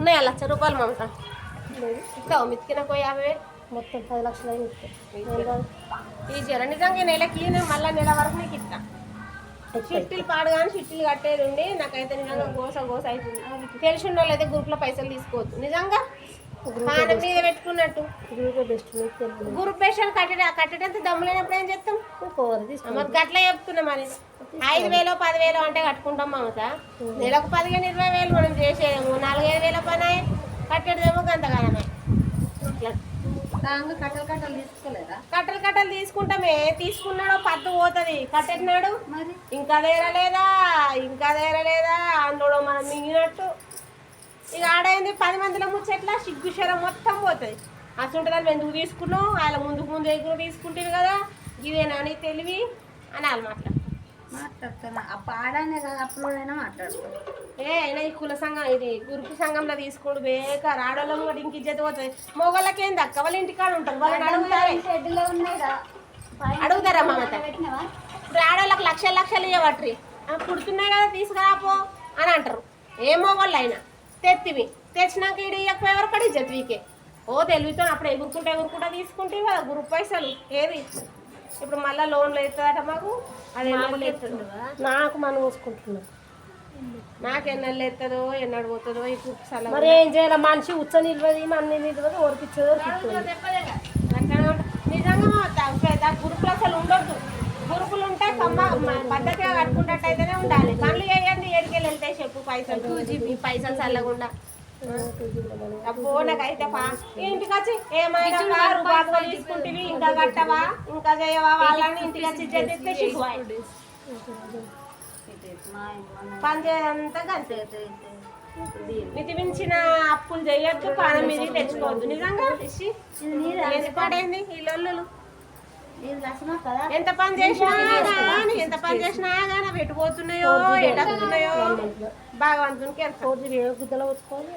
ఉన్నాయా 1,00,000 రూపాయలు మమత ఇస్తావు మితికిన 50,000 మొత్తం 10 లక్షలు అయినా ఈజీరా నిజంగా నెలకి మళ్ళీ నెల వరకు నీకు ఇస్తా చిట్టీలు పాడు కానీ చిట్టీలు కట్టేది ఉండి నాకైతే నిజంగా గోస అవుతుంది తెలిసిన వాళ్ళు అయితే గ్రూప్లో పైసలు తీసుకోవద్దు నిజంగా పానం మీద పెట్టుకున్నట్టు గ్రూప్ పైసలు కట్టడంతో దమ్ము లేనప్పుడు ఏం చేస్తాం మరి గట్లా చెప్తున్నా మరి 5,000 10,000 అంటే కట్టుకుంటాం మమత నెలకు 15,000 20,000 మనం చేసేదేమో 4,000 పని కట్టేదేమో గంతగానమే కట్టలు తీసుకుంటామే తీసుకున్నాడు పద్దు పోతుంది కట్టెట్టినాడు ఇంకా తీరలేదా అందులో మనం మింగినట్టు ఇక ఆడైంది 10 మందిలో ముచ్చట్లా సిగ్గుశరం మొత్తం పోతుంది అసలు దాన్ని ఎందుకు తీసుకున్నావు ఆయన ముందు ఎక్కువ తీసుకుంటుంది కదా ఇదేనా నీ తెలివి అని వాళ్ళు మాట్లాడుతున్నా ఆడానే కదా అప్పుడైనా మాట్లాడుతాను అయినా ఈ కుల సంఘం ఇది గురుపు సంఘంలో తీసుకోడు బేకారు ఆడవాళ్ళం కూడా ఇంక ఇజ్జత పోతుంది మొగోళ్ళకి ఏం దక్క వాళ్ళ ఇంటికాడ ఉంటారు వాళ్ళని అడుగుతారా మమత ఇప్పుడు ఆడవాళ్ళకి లక్షలు ఇవ్వట్రి పుడుతున్నాయి కదా తీసుకురాపో అని అంటారు ఏ మొగోళ్ళు అయినా తెచ్చినాక ఇటు ఇవ్వకపోయి ఎవరు పడి ఇజ్జత్ వీకే తెలివితో అప్పుడు ఎగురుకుంటా తీసుకుంటే కదా గ్రూప్ పైసలు ఏది ఇప్పుడు మళ్ళీ లోన్లు అవుతుందట మాకు అది నాకు మనం చూసుకుంటున్నాం నాకు ఎన్నెళ్ళు ఎత్తదో ఎన్నడు పోతుందో ఈ గ్రూప్ సల మరి ఏం చేయాలి మనిషి ఉచ్చ నిల్వది మన నిల్వది ఓడిపించదో నిజంగా గ్రూపులు అసలు ఉండొద్దు గ్రూపులు ఉంటే పద్ధతిగా కట్టుకున్నట్టయితేనే ఉండాలి కళ్ళు వేయండి ఏడికెళ్ళి వెళ్తాయి చెప్పు పైసలు పైసలు చల్లకుండా అబ్బో నాకైతే ఇంటికి వచ్చి ఏమైనా రూపాయలు తీసుకుంటుంది ఇంకా కట్టవా ఇంకా చేయవా వాళ్ళని ఇంటికి వచ్చి చేస్తే పని చేయంతా అంతే మితి మించిన అప్పులు చేయొద్దు పానం మీద తెచ్చుకోవద్దు నిజంగా ఎంత పడైంది ఈ లొల్లులు ఎంత పని చేసినా కానీ పెట్టుపోతున్నాయో ఎడకుతున్నాయో భగవంతునికి గుద్దలు వచ్చుకొని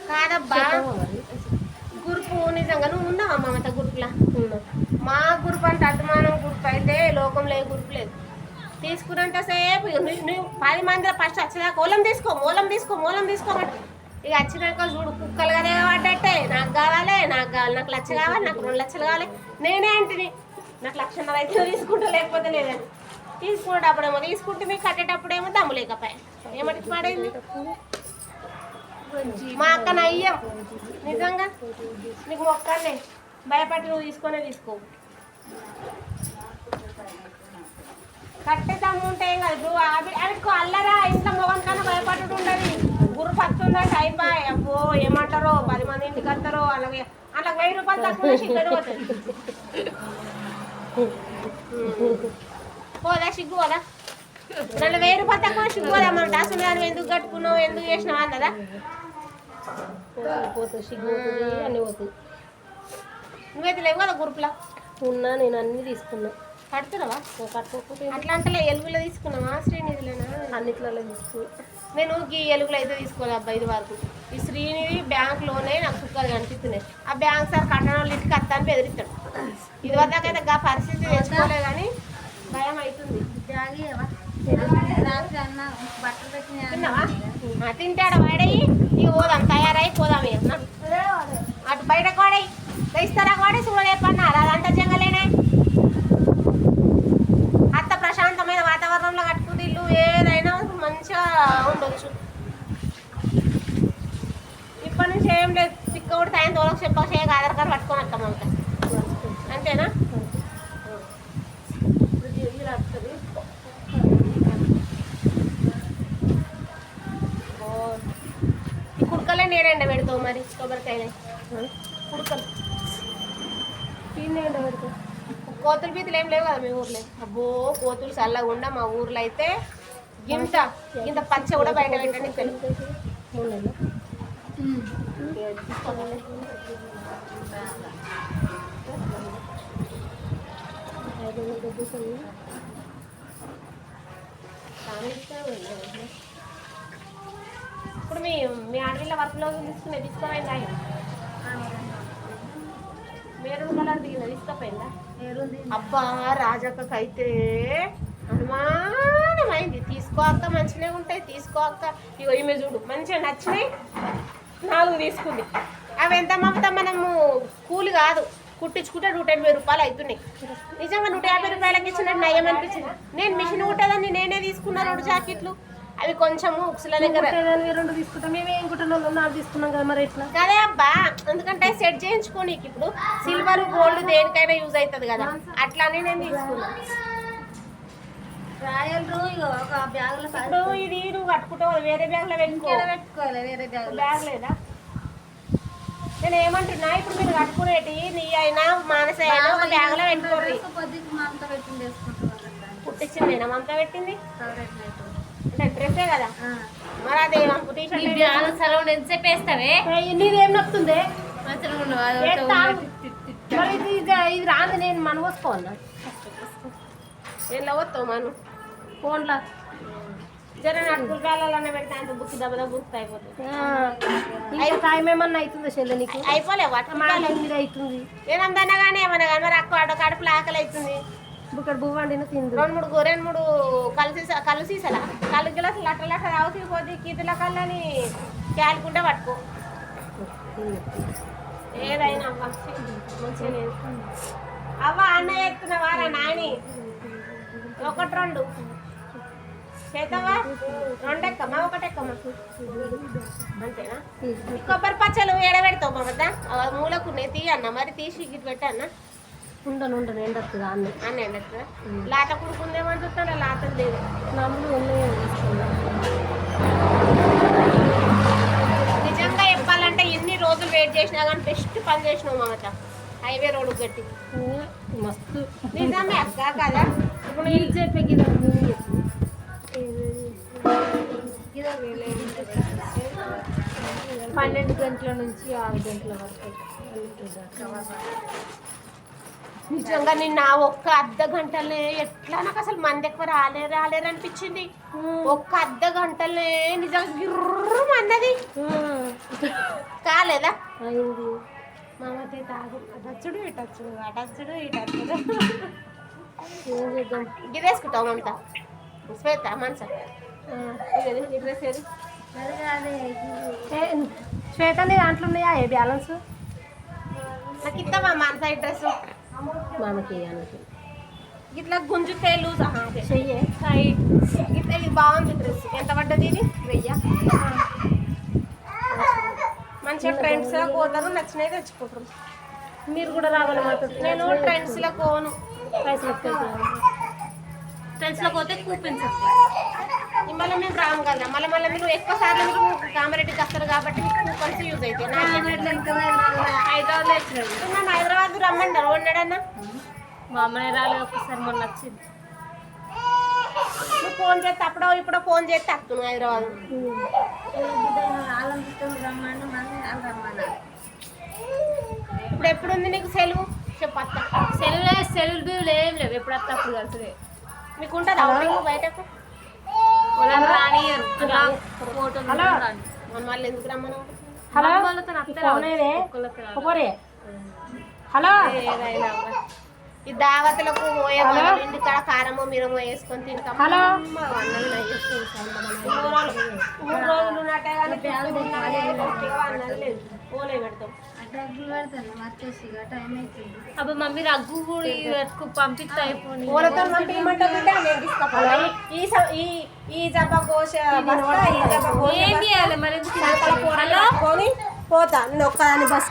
కాదబ్బా గ్రూపు నిజంగా నువ్వు ఉన్నావా మమత గ్రూప్లా మా గ్రూప్ అంటే అభిమానం గ్రూప్ అయితే లోకంలో ఏ గ్రూప్ లేదు తీసుకున్నంత సేపు నువ్వు 10 మందిలో ఫస్ట్ వచ్చేదాకా మూలం తీసుకోమంటే ఇక వచ్చినాక చూడు కుక్కలు కదా పడ్డట్టే నాకు కావాలి నాకు 1,00,000 కావాలి నాకు 2 లక్షలు కావాలి నేనే అంటిని నాకు 1,50,000 అయితే తీసుకుంటా లేకపోతే లేదని తీసుకునేటప్పుడేమో తీసుకుంటే మీకు కట్టేటప్పుడేమో దమ్ము లేకపోయా ఏమటికి పడైంది మా అక్కన అయ్యాం నిజంగా నీకు మొక్కనే భయపడి నువ్వు తీసుకో కట్టే తమ్ము ఉంటే ఏం కాదు అవికు అల్లరా ఇంట్లో మొగం కన్నా భయపడుతూ ఉండదు గురు పత్తుందంటే అయిపోయి అబ్బో ఏమంటారో 10 మంది ఇంటికి వస్తారో అలాగే అలా 1,000 రూపాయలు తక్కువ సిగ్గు పోతుంది పోదా సిగ్గు పోదా నన్ను 1,000 రూపాయలు తక్కువ సిగ్గు పోదా మన డాసు దాన్ని ఎందుకు కట్టుకున్నావు ఎందుకు చేసినావు అన్నదా పోతుంది సిగ్గు పోతుంది అన్నీ పోతుంది నువ్వైతే లేవు కదా గ్రూప్లో ఉన్నా నేను అన్నీ తీసుకున్నా కడుతున్నావా కట్టుకోకపోతే అట్లా అంటే ఎలుగులో తీసుకున్నావా శ్రీనిధిలోనా అన్నిట్లలో తీసుకున్నా నేను ఈ ఎలుగులో అయితే తీసుకోలేదు అబ్బా ఇది వరకు ఈ శ్రీనిధి బ్యాంక్లోనే నాకు సుఖాలు కనిపిస్తున్నాయి ఆ బ్యాంక్ సార్ కట్టడం వాళ్ళు ఇంటికి వస్తా అని బెదిరిస్తాడు ఇది వరకు అయితే ఆ పరిస్థితి తెచ్చుకోలే కానీ భయం అవుతుంది తింటాడు వాడయి ఇక పోదాం తయారై పోదాం అటు బయటకు వాడయి తెస్తారా వాడే చూడలేపన్నా అదంతా జంగలేనే అంత ప్రశాంతమైన వాతావరణంలో కట్టుకుంటే ఇల్లు ఏదైనా మంచిగా ఉండొచ్చు ఇప్పటి నుంచి ఏం లేదు తిక్క కూడా టైం తోలకు చెప్పక చేయక ఆధార్ కార్డు పట్టుకొని వస్తాం అంతా అంతేనా ఈ కుడుకలే నేనండ పెడతావు మరి కొబ్బరికాయలే కుడుకలు పెడతావు కోతులు బీతులు ఏం లేవు కదా మీ ఊర్లో అబ్బో కోతులు చల్లకుండా మా ఊర్లో అయితే ఇంత పచ్చ కూడా బయట పెట్టండి తెలుగు ఇప్పుడు ఇప్పుడు మీ మీ ఆడపిల్ల వర్క్ బ్లౌజ్ తీసుకోపోయిందా ఆయన? మెరూన్ కలర్ దిగిందా తీసుకపోయిందా? అబ్బా రాజక్కకైతే అనుమానమైంది. తీసుకోక మంచిగా ఉంటాయి, తీసుకోక ఇగో ఈమె చూడు మంచిగా నచ్చినాయి 4 తీసుకుంది. అవి ఎంత మమతా మనము కూలి కాదు, కుట్టించుకుంటే 180 రూపాయలు అవుతున్నాయి. నిజంగా 150 రూపాయలకి ఇచ్చినట్టు నయం అనిపించింది. నేను మిషన్ కుట్టేదాన్ని, నేనే తీసుకున్నా 2 జాకెట్లు. అవి కొంచెము ఉక్సుల దగ్గర 2 తీసుకుంటాం. మేము ఏం కుట్టాలో 4 తీసుకున్నాం కదా, మరి ఎట్లా? కదే అబ్బా, ఎందుకంటే సెట్ చేయించుకోనీకి ఇప్పుడు సిల్వర్ గోల్డ్ దేనికైనా యూజ్ అవుతుంది కదా, అట్లానే నేను తీసుకున్నా. ఒక బ్యాగ్లో ఇప్పుడు ఇది నువ్వు కట్టుకుంటావు, వేరే బ్యాగ్లో పెట్టుకోవాలి. వేరే బ్యాగ్ లేదా? నేను ఏమంటున్నా, ఇప్పుడు మీరు కట్టుకునేటి నీ అయినా మానస అయినా ఒక బ్యాగ్లో పెట్టుకోండి. కుట్టించింది నేను మంత పెట్టింది అంటే డ్రెస్సే కదా, మరి అదే ఎంతసేపు వేస్తావే? నీదేం నొప్పుతుంది? మరి ఇది రాదు, నేను మన పోసుకోవాలా? ఏం వస్తావు మనం ఫోన్లో జర నడుపులు కాలాలన్నా పెడితే అంత బుక్కి దెబ్బ బుక్స్ అయిపోతుంది. ఇంకా టైం ఏమన్నా అవుతుందా చెల్లె నీకు? అయిపోలే వాటి మీద అవుతుంది. ఏమన్నా కానీ ఏమన్నా కానీ మరి అక్క కడుపులో ఆకలి అవుతుంది. ఇక్కడ బువ్వ వండిన తిందు 2-3 కళ్ళు సీసలా కళ్ళు గిలాసు లట్ట రావుతీ పోతే కీతుల కళ్ళని క్యాలుకుంటే పట్టుకో. ఏదైనా అవ్వ మంచిగా లేదు అవ్వ. అన్న ఎత్తున్నావారా నాని? 1-2 చేతావా? 2 ఎక్కమ్మా, 1 ఎక్కమ్మా, అంతేనా? కొబ్బరి పచ్చలు ఎడబెడతావు మమతా? మూలకు నెత్తి అన్న, మరి తీసి గిట్టు పెట్టన్నా. ఉండను ఎండొస్తుందా అన్న అన్న ఎండొస్తుందా? లాట కుడుకుందేమని చూస్తాను, లాటలు లేదు. నమ్ములు ఉన్నాయో తీసుకున్నా. నిజంగా చెప్పాలంటే ఎన్ని రోజులు వెయిట్ చేసినా కానీ బెస్ట్ పని చేసినావు మమత, హైవే రోడ్డు గట్టి మస్తు నిజమే అక్క కదా. ఇప్పుడు నీళ్ళు చెప్పే 12 గంటల నుంచి 6 గంటల వరకు నిజంగా నిన్న ఒక్క అర్ధ గంటలే ఎట్లా నాకు అసలు మంది ఎక్కువ రాలేరు అనిపించింది. ఒక్క అర్ధ గంటలే నిజంగా గిర్రు అన్నది కాలేదా? అయింది. మామతే తాగు అటచ్చుడు అటచ్చుడు ఏం చేద్దాం? గిరేసుకుంటావు మమత శ్వేత మనస డ్రెస్ ఏది? శ్వేత నీ దాంట్లో ఉన్నాయా ఏ బ్యాలెన్స్? నాకు ఇస్తావా మనస ఈ డ్రెస్? మనకి ఇట్లా గుంజుతే లూజ్ చెయ్యే ఇట్లా ఇది బాగుంది డ్రెస్. ఎంత పడ్డది ఇది? 1000. మంచిగా ట్రెండ్స్లో పోతారు, నచ్చినవి తెచ్చుకుంటారు. మీరు కూడా రావాలి మాతో. నేను ట్రెండ్స్లో పోను, పైసలు ట్రెండ్స్లో పోతే కూపెన్స్ మళ్ళీ మేము రాము కదా. మళ్ళీ మీరు ఎక్కువ సార్లు మీరు కామారెడ్డికి వస్తారు కాబట్టి మీకు కూపెన్స్ యూజ్ అవుతాయి. హైదరాబాద్ రమ్మంటారు ఉన్నాడన్నా. మా అమ్మనే రాలేదు, ఒక్కసారి మొన్న వచ్చింది. నువ్వు ఫోన్ చేస్తే అప్పుడో ఇప్పుడు ఫోన్ చేస్తే వస్తున్నావు హైదరాబాద్. ఇప్పుడు ఎప్పుడుంది నీకు సెలవు చెప్పత్తా? సెలవులు ఏం లేవు, ఎప్పుడు వస్తా అప్పుడు కలిసి. మీకు ఉంటుందా అవుటింగ్ బయటకు? మళ్ళీ ఎందుకు రమ్మను? హలో ఏదైనా ఈ దావతులకు పోయే ఇంటికాడ కారమో మీరమో వేసుకొని తింటాం. హలో 3 రోజులు ఉన్నట్టే కానీ అన్నది లేదు. ఓలే పెడతాం. అబ్బా మమ్మీ రగ్గు పంపిస్తా అయిపోయింది. ఓలతో పంపించమంటే నేను తీసుకోవాలి. ఈ జబ్బ కోశ ఏం చేయాలి మరి? పోతా నేను ఒక్కదాన్ని బస్